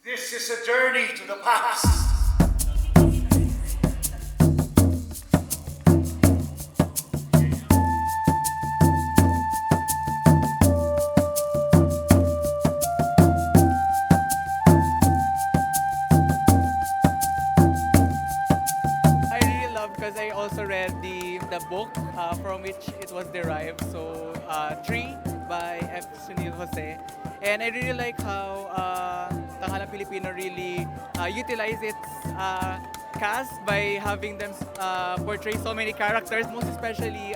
This is a journey to the past. I really love because I also read the book from which it was derived. So Tree by F. Sunil Jose. And I really like how Tanghalang Pilipino really utilize its cast by having them portray so many characters, most especially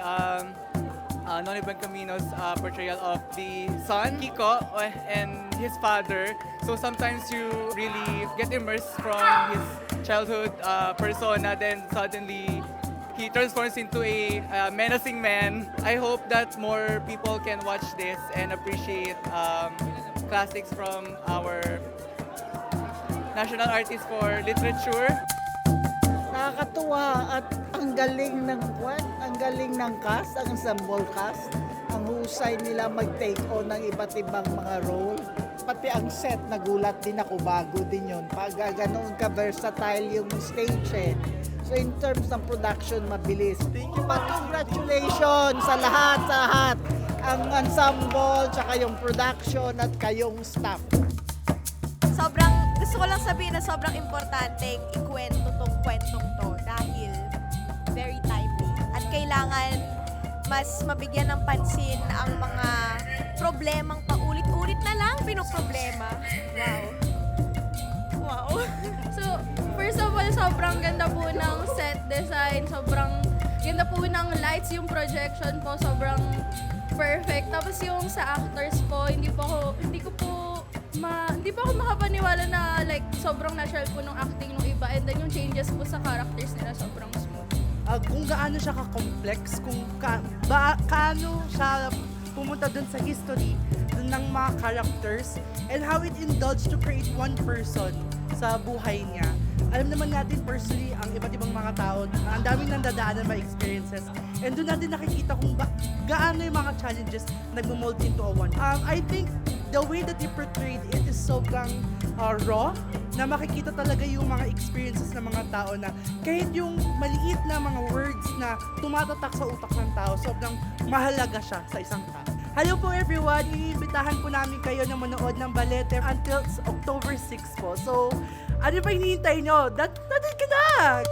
Noni Camino's portrayal of the son, Kiko, and his father. So sometimes you really get immersed from his childhood persona, then suddenly he transforms into a menacing man. I hope that more people can watch this and appreciate classics from our national artist for literature. Nakakatuwa at ang galing ng ang galing ng cast, ang ensemble cast. Ang husay nila mag-take on ng iba't ibang mga role. Pati ang set, nagulat din ako, bago din yun. Pag ganoon ka-versatile yung stage eh. So in terms ng production, mabilis. Thank you. Congratulations sa lahat. Ang ensemble, tsaka yung production at kayong staff. Gusto ko lang sabihin na sobrang importante ikwento tong kwentong to dahil very timely at kailangan mas mabigyan ng pansin ang mga problemang paulit-ulit na lang pinoproblema. Wow. So, first of all, sobrang ganda po ng set design, sobrang ganda po ng lights, yung projection po, sobrang perfect. Tapos yung sa actors po, hindi po ako makapaniwala na like sobrang natural po ng acting ng iba, and then yung changes po sa characters nila sobrang smooth. Kung gaano siya ka-complex, kung kaano siya pumunta dun sa history dun ng mga characters, and how it indulged to create one person sa buhay niya. Alam naman natin personally, ang iba't ibang mga tao, ang daming nandadaanan mga experiences, and doon natin nakikita kung gaano yung mga challenges nagmo-mold into a one. I think the way that they portrayed it is sobrang raw, na makikita talaga yung mga experiences ng mga tao na kahit yung maliit na mga words na tumatatak sa utak ng tao, sobrang mahalaga siya sa isang tao. Hello po everyone! Iimbitahan po namin kayo na manood ng Balete until October 6 po. So, ano pa hinihintay nyo? Dating ka na!